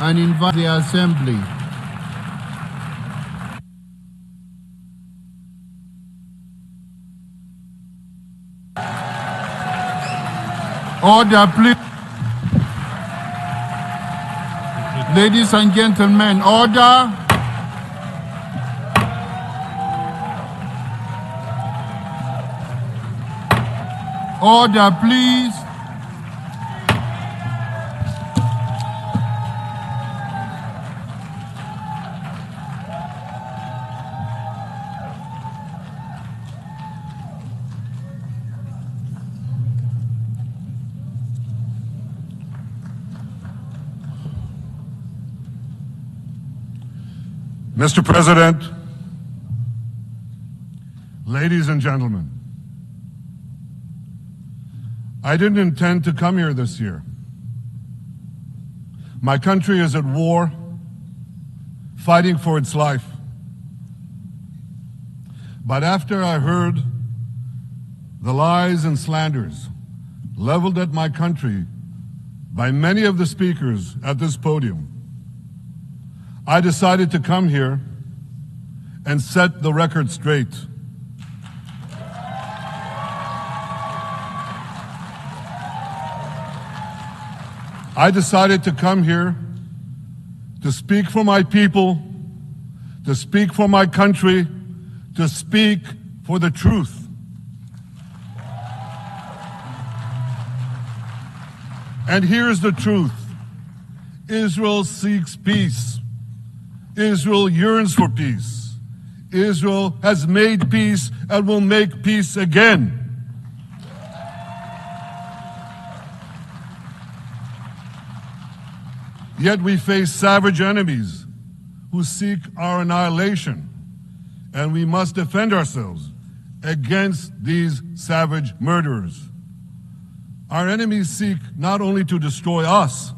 and invite the assembly. Order, please. Ladies and gentlemen, order. Order, please. Mr. President, ladies and gentlemen, I didn't intend to come here this year. My country is at war, fighting for its life. But after I heard the lies and slanders leveled at my country by many of the speakers at this podium, I decided to come here and set the record straight. I decided to come here to speak for my people, to speak for my country, to speak for the truth. And here's the truth. Israel seeks peace. Israel yearns for peace. Israel has made peace and will make peace again. Yet we face savage enemies who seek our annihilation, and we must defend ourselves against these savage murderers. Our enemies seek not only to destroy us,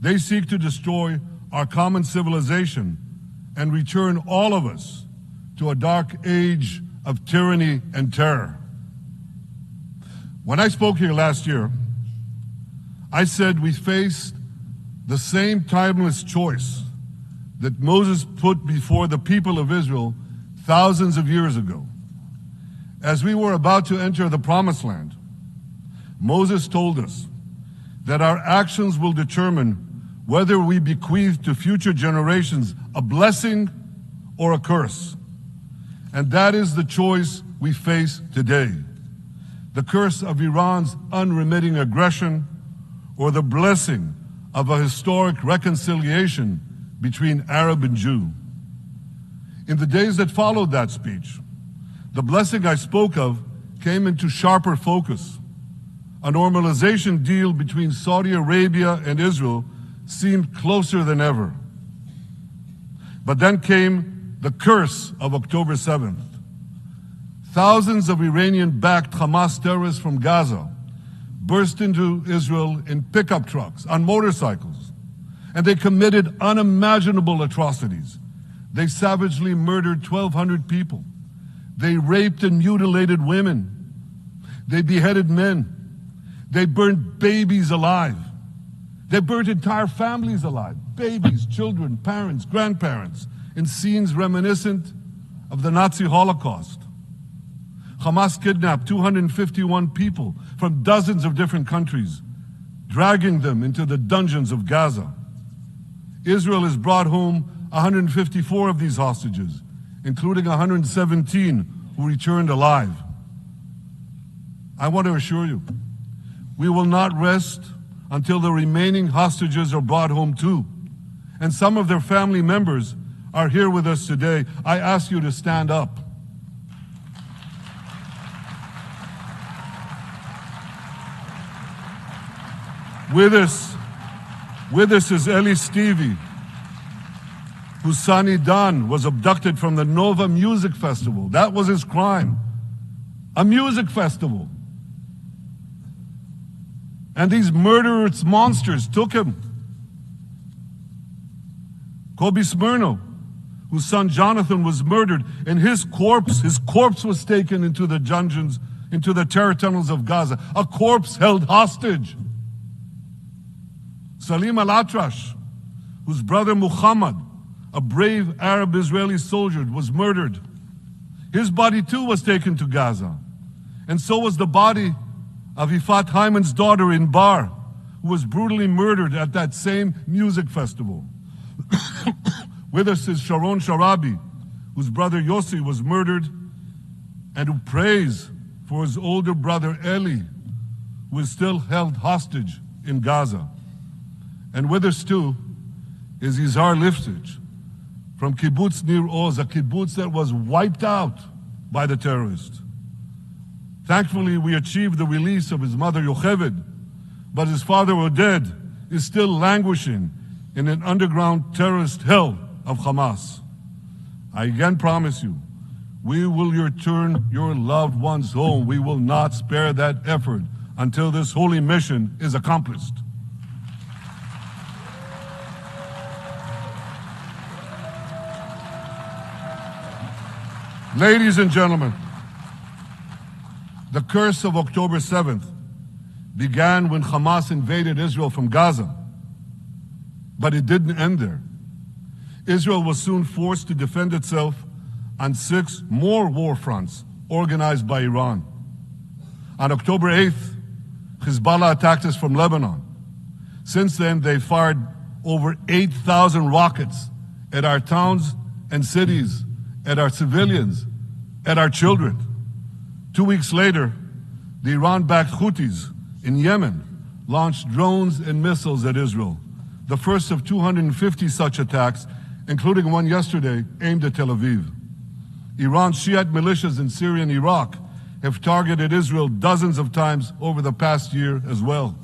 they seek to destroy our common civilization and return all of us to a dark age of tyranny and terror. When I spoke here last year, I said we faced the same timeless choice that Moses put before the people of Israel thousands of years ago. As we were about to enter the Promised Land, Moses told us that our actions will determine whether we bequeath to future generations a blessing or a curse. And that is the choice we face today. The curse of Iran's unremitting aggression, or the blessing of a historic reconciliation between Arab and Jew. In the days that followed that speech, the blessing I spoke of came into sharper focus. A normalization deal between Saudi Arabia and Israel seemed closer than ever. But then came the curse of October 7th. Thousands of Iranian-backed Hamas terrorists from Gaza burst into Israel in pickup trucks, on motorcycles, and they committed unimaginable atrocities. They savagely murdered 1,200 people. They raped and mutilated women. They beheaded men. They burned babies alive. They burnt entire families alive, babies, children, parents, grandparents, in scenes reminiscent of the Nazi Holocaust. Hamas kidnapped 251 people from dozens of different countries, dragging them into the dungeons of Gaza. Israel has brought home 154 of these hostages, including 117 who returned alive. I want to assure you, we will not rest until the remaining hostages are brought home too. And some of their family members are here with us today. I ask you to stand up. With us is Eli Stevie, whose son Idan was abducted from the Nova Music Festival. That was his crime. A music festival. And these murderous monsters took him. Kobe Smirno, whose son Jonathan was murdered, and his corpse was taken into the dungeons, into the terror tunnels of Gaza. A corpse held hostage. Salim Al-Atrash, whose brother Muhammad, a brave Arab Israeli soldier, was murdered. His body too was taken to Gaza. And so was the body of Ifat Hyman's daughter in Bar, who was brutally murdered at that same music festival. With us is Sharon Sharabi, whose brother Yossi was murdered, and who prays for his older brother Eli, who is still held hostage in Gaza. And with us too is Izhar Lifshitz from Kibbutz Nir Oz, a kibbutz that was wiped out by the terrorists. Thankfully, we achieved the release of his mother Yocheved, but his father Oded is still languishing in an underground terrorist hell of Hamas. I again promise you, we will return your loved ones home. We will not spare that effort until this holy mission is accomplished. Ladies and gentlemen, the curse of October 7th began when Hamas invaded Israel from Gaza, but it didn't end there. Israel was soon forced to defend itself on 6 more war fronts organized by Iran. On October 8th, Hezbollah attacked us from Lebanon. Since then, they fired over 8,000 rockets at our towns and cities, at our civilians, at our children. 2 weeks later, the Iran-backed Houthis in Yemen launched drones and missiles at Israel, the first of 250 such attacks, including one yesterday aimed at Tel Aviv. Iran's Shiite militias in Syria and Iraq have targeted Israel dozens of times over the past year as well.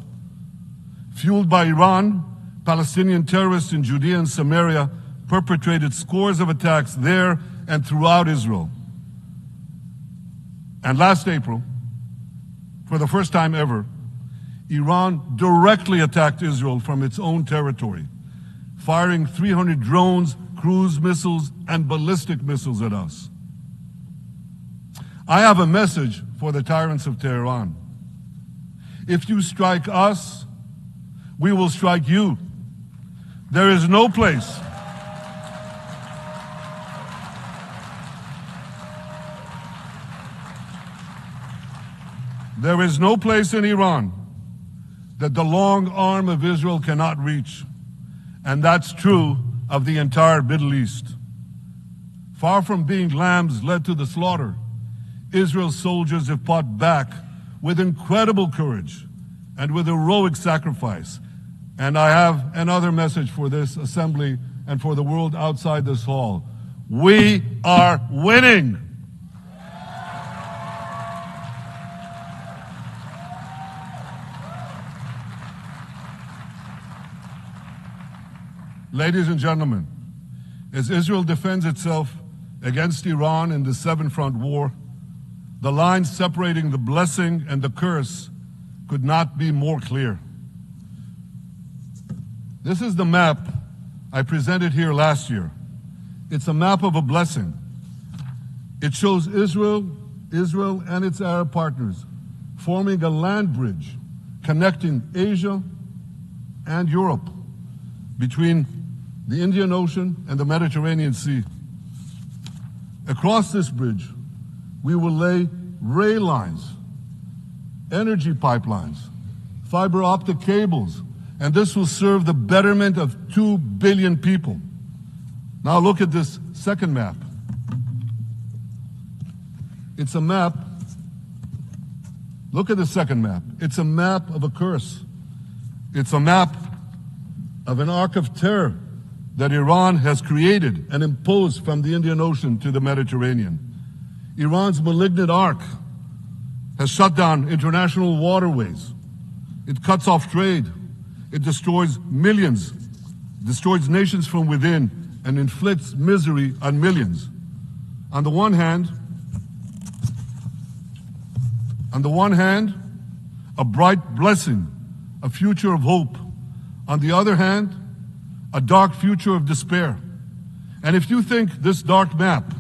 Fueled by Iran, Palestinian terrorists in Judea and Samaria perpetrated scores of attacks there and throughout Israel. And last April, for the first time ever, Iran directly attacked Israel from its own territory, firing 300 drones, cruise missiles, and ballistic missiles at us. I have a message for the tyrants of Tehran. If you strike us, we will strike you. There is no place in Iran that the long arm of Israel cannot reach. And that's true of the entire Middle East. Far from being lambs led to the slaughter, Israel's soldiers have fought back with incredible courage and with heroic sacrifice. And I have another message for this assembly and for the world outside this hall. We are winning. Ladies and gentlemen, as Israel defends itself against Iran in the seven-front war, the line separating the blessing and the curse could not be more clear. This is the map I presented here last year. It's a map of a blessing. It shows Israel and its Arab partners forming a land bridge connecting Asia and Europe between the Indian Ocean and the Mediterranean Sea. Across this bridge, we will lay rail lines, energy pipelines, fiber optic cables, and this will serve the betterment of 2 billion people. Now look at this second map. It's a map. Look at the second map. It's a map of a curse. It's a map of an arc of terror that Iran has created and imposed from the Indian Ocean to the Mediterranean. Iran's malignant arc has shut down international waterways. It cuts off trade. It destroys millions, destroys nations from within, and inflicts misery on millions. On the one hand, a bright blessing, a future of hope. On the other hand, a dark future of despair. And if you think this dark map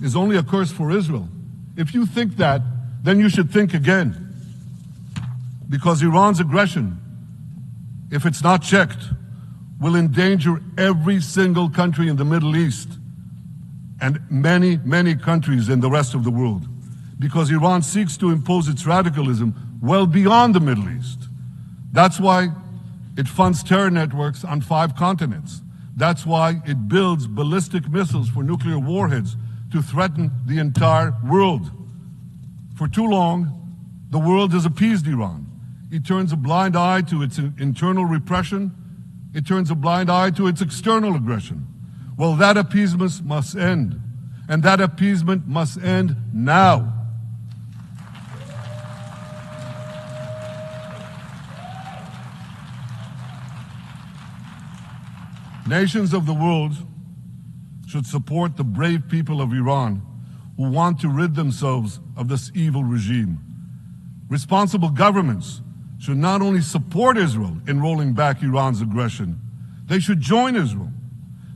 is only a curse for Israel, if you think that, then you should think again. Because Iran's aggression, if it's not checked, will endanger every single country in the Middle East and many, many countries in the rest of the world, because Iran seeks to impose its radicalism well beyond the Middle East. That's why it funds terror networks on 5 continents. That's why it builds ballistic missiles for nuclear warheads to threaten the entire world. For too long, the world has appeased Iran. It turns a blind eye to its internal repression. It turns a blind eye to its external aggression. Well, that appeasement must end, and that appeasement must end now. Nations of the world should support the brave people of Iran who want to rid themselves of this evil regime. Responsible governments should not only support Israel in rolling back Iran's aggression, they should join Israel.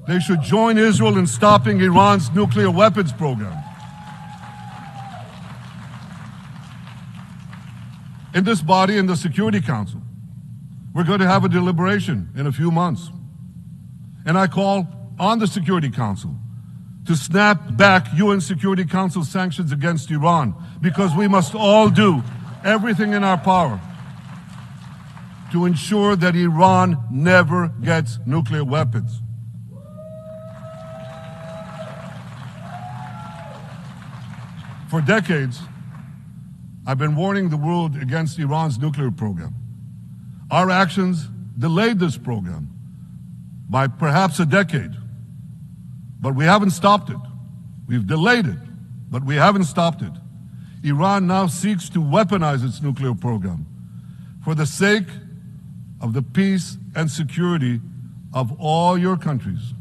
They should join Israel in stopping Iran's nuclear weapons program. In this body, in the Security Council, we're going to have a deliberation in a few months. And I call on the Security Council to snap back UN Security Council sanctions against Iran, because we must all do everything in our power to ensure that Iran never gets nuclear weapons. For decades, I've been warning the world against Iran's nuclear program. Our actions delayed this program by perhaps a decade, but we haven't stopped it. We've delayed it, but we haven't stopped it. Iran now seeks to weaponize its nuclear program for the sake of the peace and security of all your countries.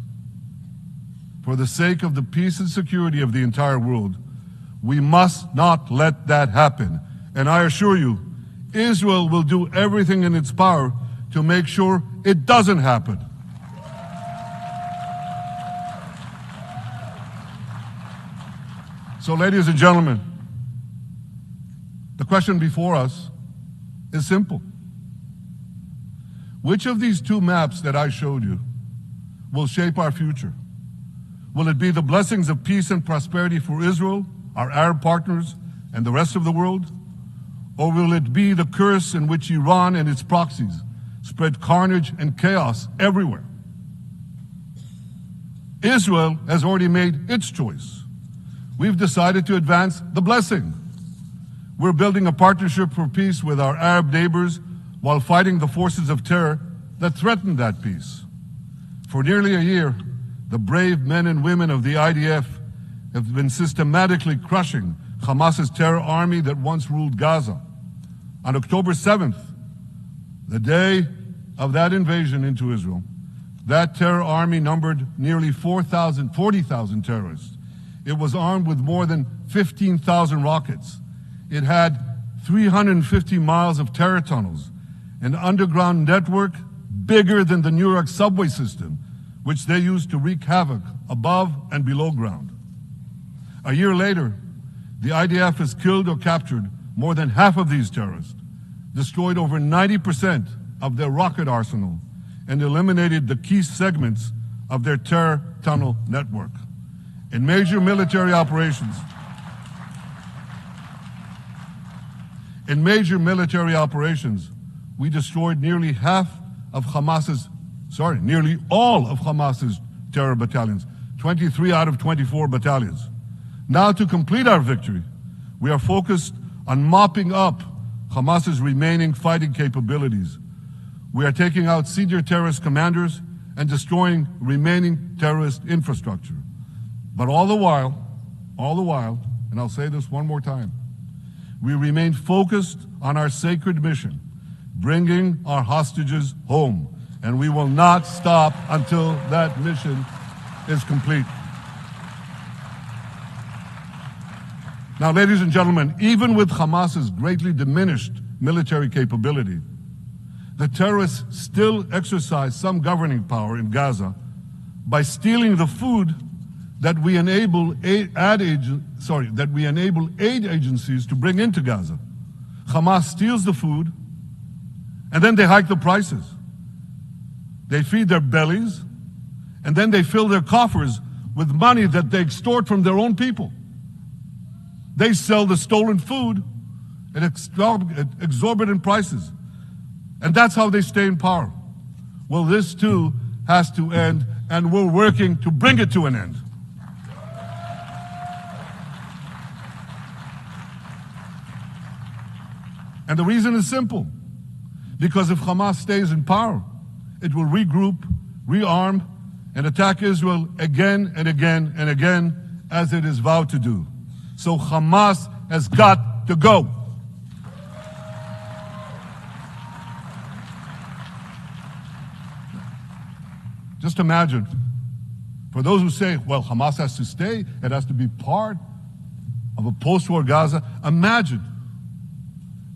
For the sake of the peace and security of the entire world, we must not let that happen. And I assure you, Israel will do everything in its power to make sure it doesn't happen. So, ladies and gentlemen, the question before us is simple. Which of these 2 maps that I showed you will shape our future? Will it be the blessings of peace and prosperity for Israel, our Arab partners, and the rest of the world? Or will it be the curse in which Iran and its proxies spread carnage and chaos everywhere? Israel has already made its choice. We've decided to advance the blessing. We're building a partnership for peace with our Arab neighbors while fighting the forces of terror that threaten that peace. For nearly a year, the brave men and women of the IDF have been systematically crushing Hamas's terror army that once ruled Gaza. On October 7th, the day of that invasion into Israel, that terror army numbered nearly 40,000 terrorists. It was armed with more than 15,000 rockets. It had 350 miles of terror tunnels, an underground network bigger than the New York subway system, which they used to wreak havoc above and below ground. A year later, the IDF has killed or captured more than half of these terrorists, destroyed over 90% of their rocket arsenal, and eliminated the key segments of their terror tunnel network. In major military operations, we destroyed nearly all of Hamas's terror battalions, 23 out of 24 battalions. Now, to complete our victory, we are focused on mopping up Hamas's remaining fighting capabilities. We are taking out senior terrorist commanders and destroying remaining terrorist infrastructure. But all the while, and I'll say this one more time, we remain focused on our sacred mission, bringing our hostages home, and we will not stop until that mission is complete. Now, ladies and gentlemen, even with Hamas's greatly diminished military capability, the terrorists still exercise some governing power in Gaza by stealing the food that we enable aid agencies to bring into Gaza. Hamas steals the food, and then they hike the prices. They feed their bellies, and then they fill their coffers with money that they extort from their own people. They sell the stolen food at exorbitant prices. And that's how they stay in power. Well, this too has to end, and we're working to bring it to an end. And the reason is simple. Because if Hamas stays in power, it will regroup, rearm, and attack Israel again and again and again, as it is vowed to do. So Hamas has got to go. Just imagine, for those who say, well, Hamas has to stay, it has to be part of a post-war Gaza. Imagine,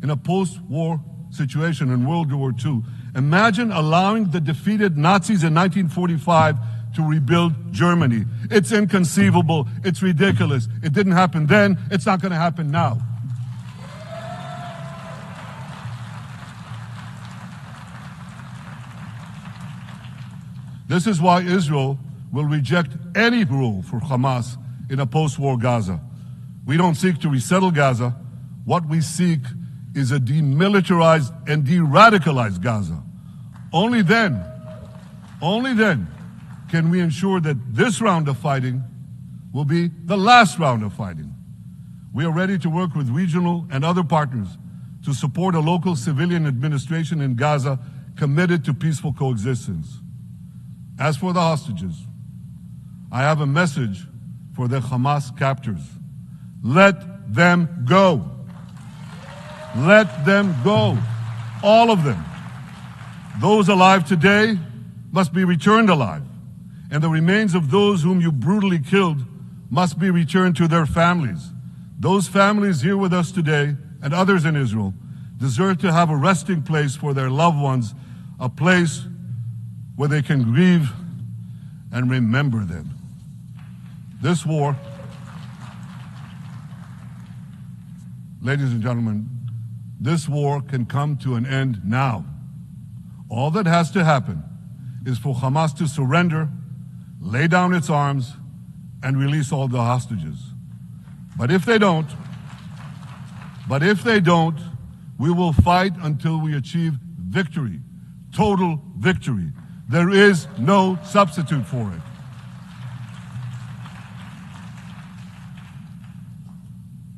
in a post-war situation in World War II, imagine allowing the defeated Nazis in 1945 to rebuild Germany. It's inconceivable. It's ridiculous. It didn't happen then. It's not going to happen now. This is why Israel will reject any role for Hamas in a post-war Gaza. We don't seek to resettle Gaza. What we seek is a demilitarized and de-radicalized Gaza. Only then can we ensure that this round of fighting will be the last round of fighting. We are ready to work with regional and other partners to support a local civilian administration in Gaza committed to peaceful coexistence. As for the hostages, I have a message for the Hamas captors. Let them go. Let them go. All of them. Those alive today must be returned alive, and the remains of those whom you brutally killed must be returned to their families. Those families here with us today, and others in Israel, deserve to have a resting place for their loved ones, a place where they can grieve and remember them. This war, ladies and gentlemen, this war can come to an end now. All that has to happen is for Hamas to surrender, lay down its arms, and release all the hostages. But if they don't, we will fight until we achieve victory, total victory. There is no substitute for it.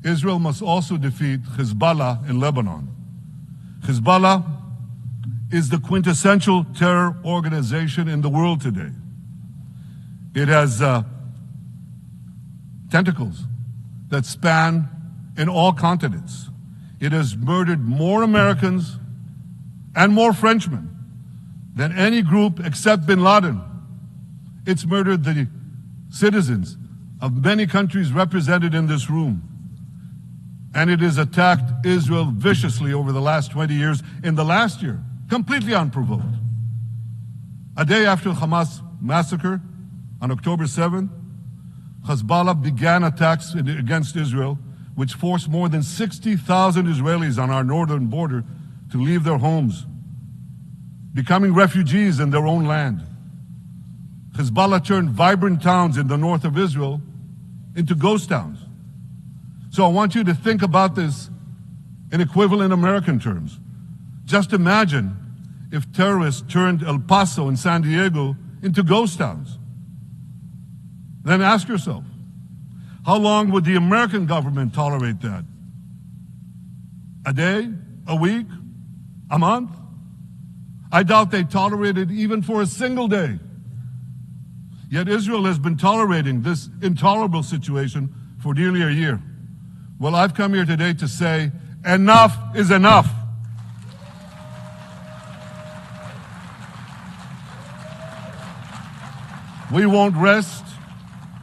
Israel must also defeat Hezbollah in Lebanon. Hezbollah is the quintessential terror organization in the world today. It has tentacles that span in all continents. It has murdered more Americans and more Frenchmen than any group except bin Laden. It's murdered the citizens of many countries represented in this room. And it has attacked Israel viciously over the last 20 years. In the last year, completely unprovoked. A day after the Hamas massacre, on October 7th, Hezbollah began attacks against Israel, which forced more than 60,000 Israelis on our northern border to leave their homes, becoming refugees in their own land. Hezbollah turned vibrant towns in the north of Israel into ghost towns. So I want you to think about this in equivalent American terms. Just imagine if terrorists turned El Paso and San Diego into ghost towns. Then ask yourself, how long would the American government tolerate that? A day? A week? A month? I doubt they tolerate it even for a single day. Yet Israel has been tolerating this intolerable situation for nearly a year. Well, I've come here today to say, enough is enough. We won't rest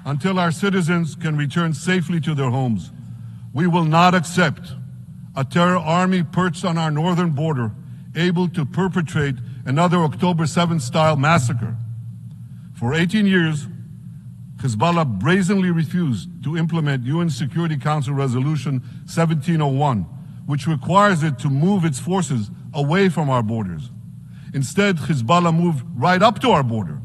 until our citizens can return safely to their homes. We will not accept a terror army perched on our northern border, able to perpetrate another October 7th style massacre. For 18 years, Hezbollah brazenly refused to implement UN Security Council Resolution 1701, which requires it to move its forces away from our borders. Instead, Hezbollah moved right up to our border.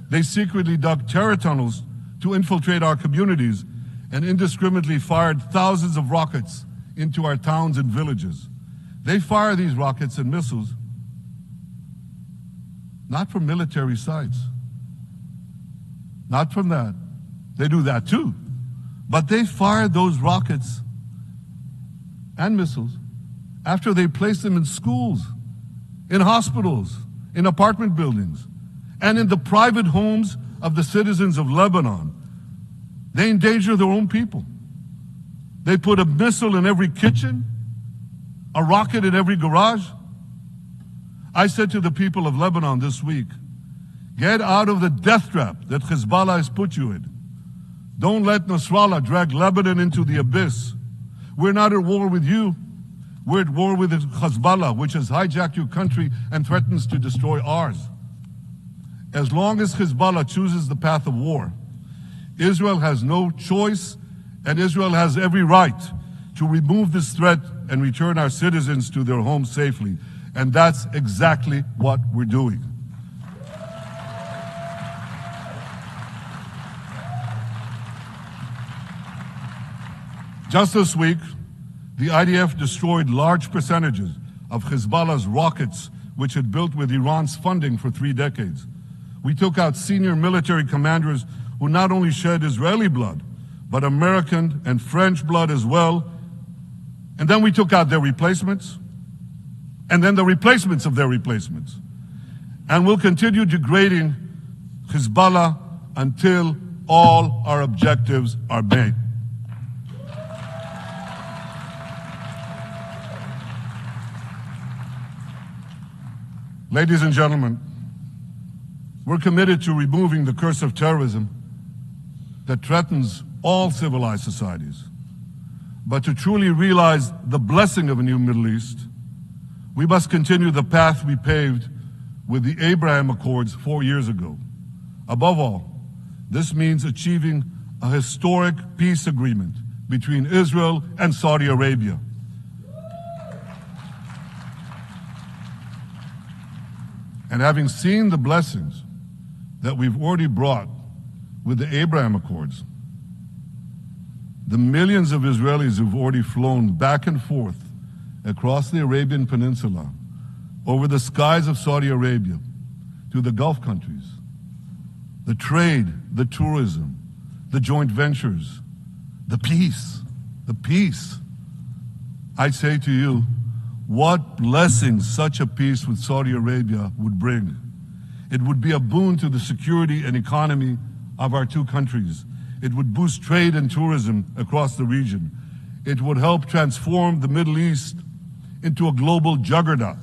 They secretly dug terror tunnels to infiltrate our communities and indiscriminately fired thousands of rockets into our towns and villages. They fire these rockets and missiles not from military sites, not from that. They do that too. But they fire those rockets and missiles after they place them in schools, in hospitals, in apartment buildings, and in the private homes of the citizens of Lebanon. They endanger their own people. They put a missile in every kitchen, a rocket in every garage. I said to the people of Lebanon this week, get out of the death trap that Hezbollah has put you in. Don't let Nasrallah drag Lebanon into the abyss. We're not at war with you. We're at war with Hezbollah, which has hijacked your country and threatens to destroy ours. As long as Hezbollah chooses the path of war, Israel has no choice, and Israel has every right to remove this threat and return our citizens to their homes safely. And that's exactly what we're doing. Just this week, the IDF destroyed large percentages of Hezbollah's rockets, which it built with Iran's funding for 3 decades. We took out senior military commanders who not only shed Israeli blood, but American and French blood as well. And then we took out their replacements, and then the replacements of their replacements. And we'll continue degrading Hezbollah until all our objectives are met. Ladies and gentlemen, we're committed to removing the curse of terrorism that threatens all civilized societies. But to truly realize the blessing of a new Middle East, we must continue the path we paved with the Abraham Accords 4 years ago. Above all, this means achieving a historic peace agreement between Israel and Saudi Arabia. And having seen the blessings that we've already brought with the Abraham Accords, the millions of Israelis who've already flown back and forth across the Arabian Peninsula, over the skies of Saudi Arabia, to the Gulf countries, the trade, the tourism, the joint ventures, the peace, I say to you, what blessings such a peace with Saudi Arabia would bring. It would be a boon to the security and economy of our 2 countries. It would boost trade and tourism across the region. It would help transform the Middle East into a global juggernaut.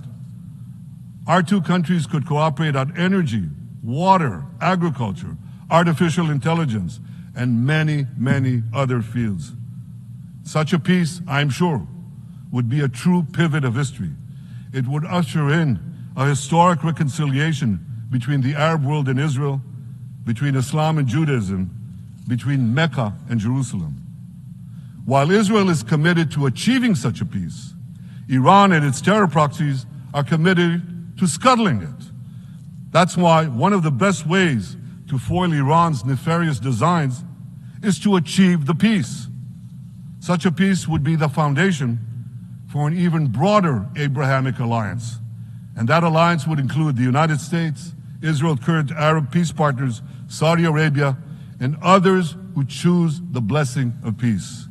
Our 2 countries could cooperate on energy, water, agriculture, artificial intelligence, and many, many other fields. Such a peace, I'm sure, would be a true pivot of history. It would usher in a historic reconciliation between the Arab world and Israel, between Islam and Judaism, between Mecca and Jerusalem. While Israel is committed to achieving such a peace, Iran and its terror proxies are committed to scuttling it. That's why one of the best ways to foil Iran's nefarious designs is to achieve the peace. Such a peace would be the foundation for an even broader Abrahamic alliance. And that alliance would include the United States, Israel's current Arab peace partners, Saudi Arabia, and others who choose the blessing of peace.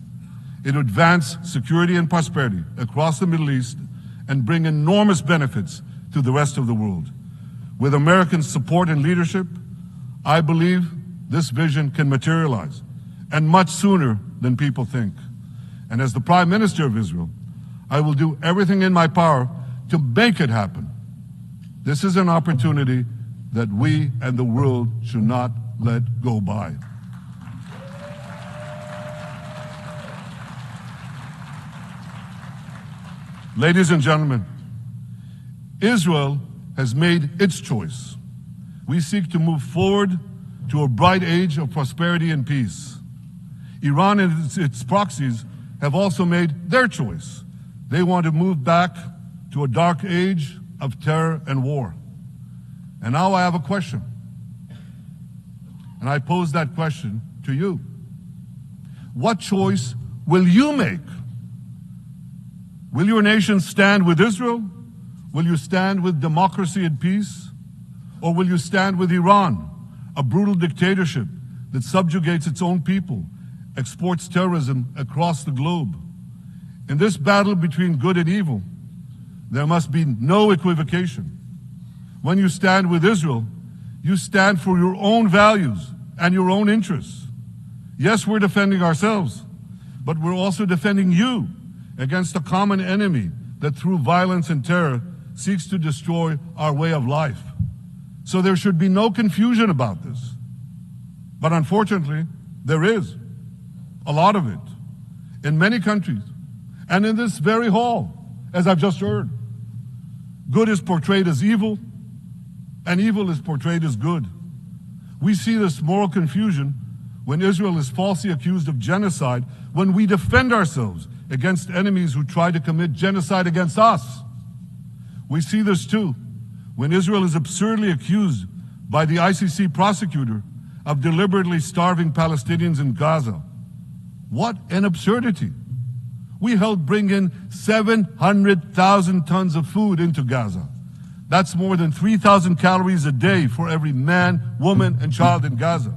It would advance security and prosperity across the Middle East and bring enormous benefits to the rest of the world. With American support and leadership, I believe this vision can materialize, and much sooner than people think. And as the Prime Minister of Israel, I will do everything in my power to make it happen. This is an opportunity that we and the world should not let go by. Ladies and gentlemen, Israel has made its choice. We seek to move forward to a bright age of prosperity and peace. Iran and its proxies have also made their choice. They want to move back to a dark age of terror and war. And now I have a question. And I pose that question to you. What choice will you make? Will your nation stand with Israel? Will you stand with democracy and peace? Or will you stand with Iran, a brutal dictatorship that subjugates its own people, exports terrorism across the globe? In this battle between good and evil, there must be no equivocation. When you stand with Israel, you stand for your own values and your own interests. Yes, we're defending ourselves, but we're also defending you against a common enemy that through violence and terror seeks to destroy our way of life. So there should be no confusion about this. But unfortunately, there is a lot of it in many countries and in this very hall, as I've just heard. Good is portrayed as evil, and evil is portrayed as good. We see this moral confusion when Israel is falsely accused of genocide, when we defend ourselves against enemies who try to commit genocide against us. We see this too when Israel is absurdly accused by the ICC prosecutor of deliberately starving Palestinians in Gaza. What an absurdity. We helped bring in 700,000 tons of food into Gaza. That's more than 3,000 calories a day for every man, woman, and child in Gaza.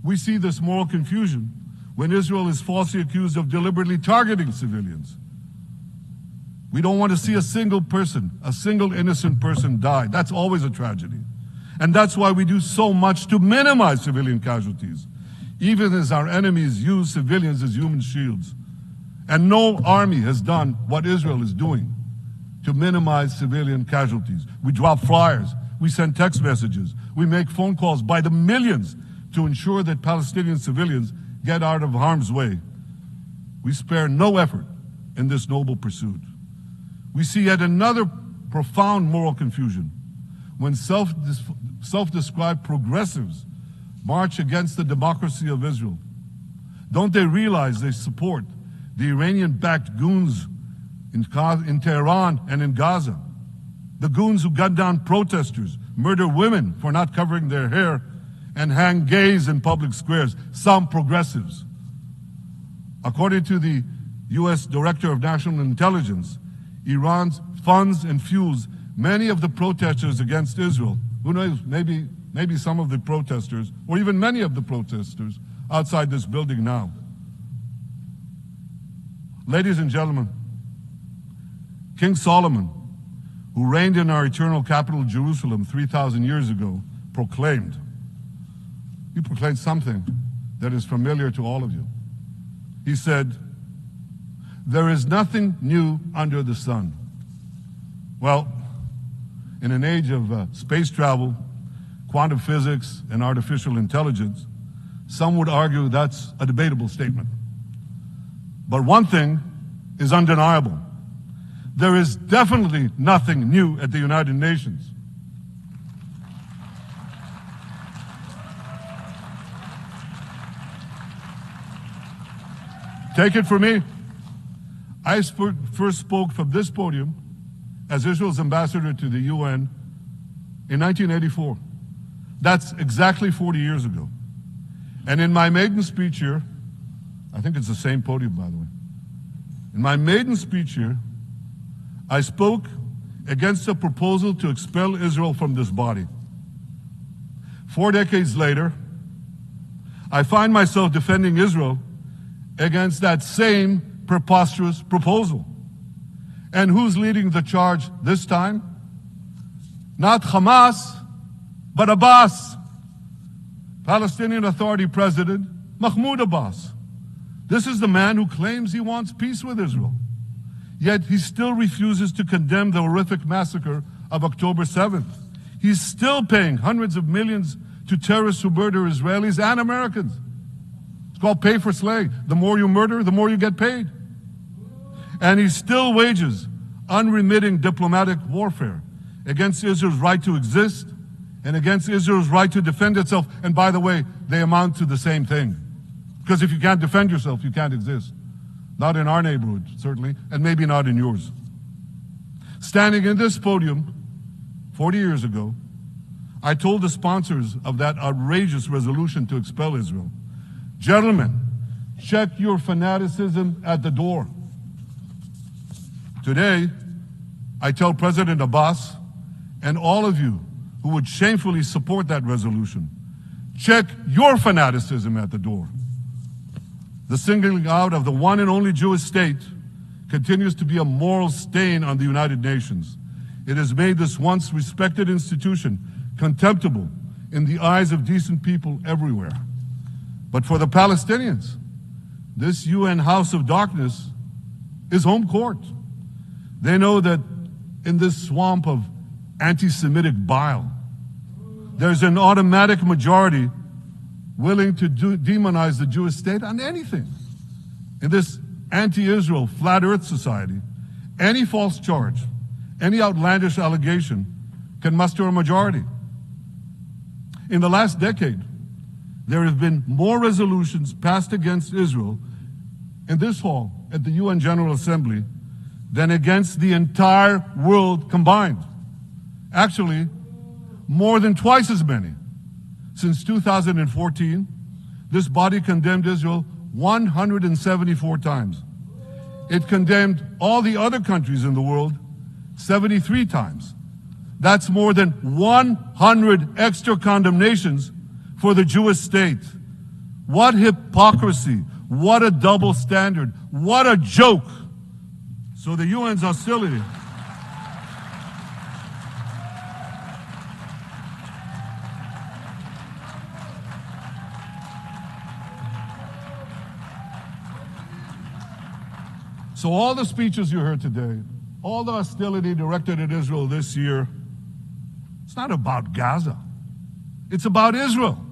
We see this moral confusion when Israel is falsely accused of deliberately targeting civilians. We don't want to see a single person, a single innocent person die. That's always a tragedy. And that's why we do so much to minimize civilian casualties, even as our enemies use civilians as human shields. And no army has done what Israel is doing to minimize civilian casualties. We drop flyers, we send text messages, we make phone calls by the millions to ensure that Palestinian civilians get out of harm's way. We spare no effort in this noble pursuit. We see yet another profound moral confusion when self-described progressives march against the democracy of Israel. Don't they realize they support the Iranian-backed goons in Tehran and in Gaza? The goons who gun down protesters, murder women for not covering their hair, and hang gays in public squares, some progressives. According to the U.S. Director of National Intelligence, Iran funds and fuels many of the protesters against Israel. Who knows, maybe some of the protesters, or even many of the protesters outside this building now. Ladies and gentlemen, King Solomon, who reigned in our eternal capital, Jerusalem, 3,000 years ago, proclaimed something that is familiar to all of you. He said, "There is nothing new under the sun." Well, in an age of space travel, quantum physics, and artificial intelligence, some would argue that's a debatable statement. But one thing is undeniable. There is definitely nothing new at the United Nations. Take it from me. I first spoke from this podium as Israel's ambassador to the UN in 1984. That's exactly 40 years ago. And in my maiden speech here, I think it's the same podium, by the way. In my maiden speech here, I spoke against a proposal to expel Israel from this body. 4 decades later, I find myself defending Israel against that same preposterous proposal. And who's leading the charge this time? Not Hamas, but Abbas, Palestinian Authority President Mahmoud Abbas. This is the man who claims he wants peace with Israel. Yet he still refuses to condemn the horrific massacre of October 7th. He's still paying hundreds of millions to terrorists who murder Israelis and Americans. It's called pay for slay. The more you murder, the more you get paid. And he still wages unremitting diplomatic warfare against Israel's right to exist and against Israel's right to defend itself. And by the way, they amount to the same thing. Because if you can't defend yourself, you can't exist. Not in our neighborhood, certainly, and maybe not in yours. Standing in this podium 40 years ago, I told the sponsors of that outrageous resolution to expel Israel, gentlemen, check your fanaticism at the door. Today, I tell President Abbas and all of you who would shamefully support that resolution, check your fanaticism at the door. The singling out of the one and only Jewish state continues to be a moral stain on the United Nations. It has made this once respected institution contemptible in the eyes of decent people everywhere. But for the Palestinians, this UN House of Darkness is home court. They know that in this swamp of anti-Semitic bile, there's an automatic majority willing to demonize the Jewish state on anything. In this anti-Israel flat earth society, any false charge, any outlandish allegation can muster a majority. In the last decade, there have been more resolutions passed against Israel in this hall at the UN General Assembly than against the entire world combined. Actually, more than twice as many. Since 2014, this body condemned Israel 174 times. It condemned all the other countries in the world 73 times. That's more than 100 extra condemnations for the Jewish state. What hypocrisy, what a double standard, what a joke. So the UN's hostility So all the speeches you heard today, all the hostility directed at Israel this year, it's not about Gaza. It's about Israel.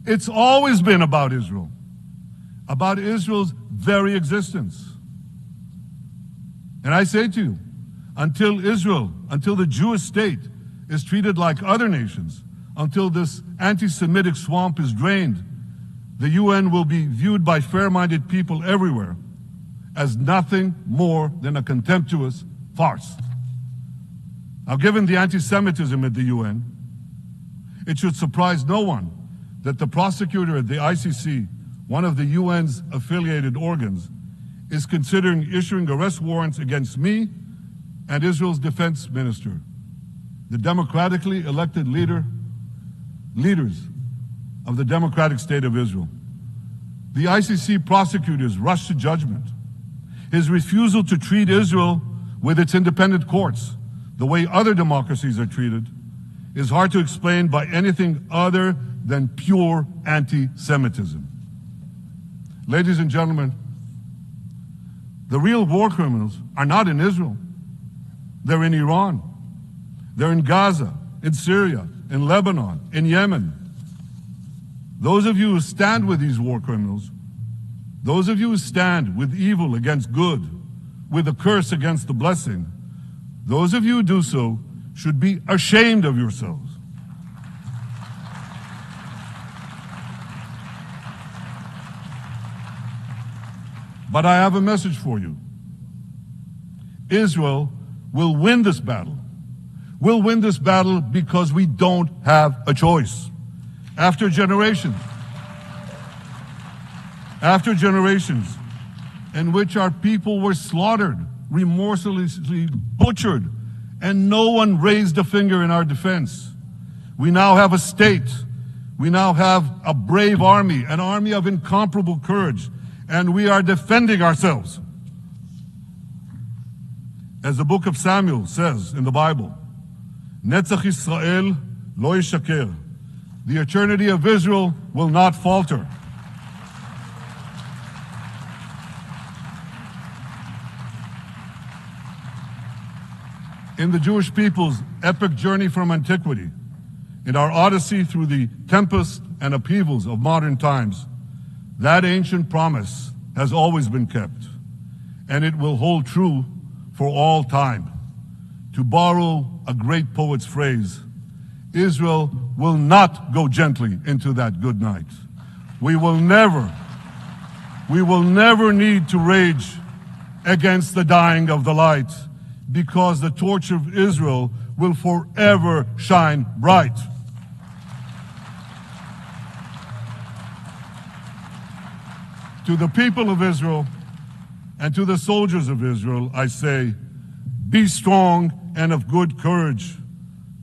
It's always been about Israel's very existence. And I say to you, until the Jewish state is treated like other nations, until this anti-Semitic swamp is drained, the UN will be viewed by fair-minded people everywhere as nothing more than a contemptuous farce. Now, given the anti-Semitism at the UN, it should surprise no one that the prosecutor at the ICC, one of the UN's affiliated organs, is considering issuing arrest warrants against me and Israel's defense minister, the democratically elected leaders of the democratic state of Israel. The ICC prosecutors rushed to judgment. His refusal to treat Israel with its independent courts the way other democracies are treated is hard to explain by anything other than pure anti-Semitism. Ladies and gentlemen, the real war criminals are not in Israel. They're in Iran. They're in Gaza, in Syria, in Lebanon, in Yemen. Those of you who stand with these war criminals, those of you who stand with evil against good, with a curse against the blessing, those of you who do so should be ashamed of yourselves. But I have a message for you. Israel will win this battle. We'll win this battle because we don't have a choice. After generations in which our people were slaughtered, remorselessly butchered, and no one raised a finger in our defense, we now have a state. We now have a brave army, an army of incomparable courage, and we are defending ourselves. As the book of Samuel says in the Bible, Netzach Yisrael lo yishaker. The eternity of Israel will not falter. In the Jewish people's epic journey from antiquity, in our odyssey through the tempests and upheavals of modern times, that ancient promise has always been kept, and it will hold true for all time. To borrow a great poet's phrase, Israel will not go gently into that good night. We will never need to rage against the dying of the light, because the torch of Israel will forever shine bright. To the people of Israel and to the soldiers of Israel, I say, be strong and of good courage.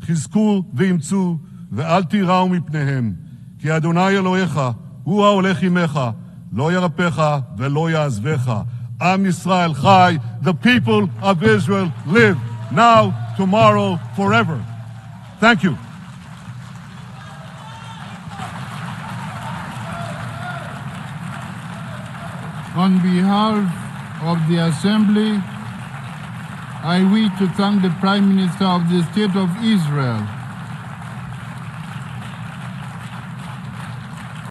חזקו ואמצו ואל תיראו מפניהם, כי אדוני אלוהיך הוא ההולך עמך, לא ירפך ולא יעזבך. Am Yisrael Chai, the people of Israel live now, tomorrow, forever. Thank you. On behalf of the Assembly, I wish to thank the Prime Minister of the State of Israel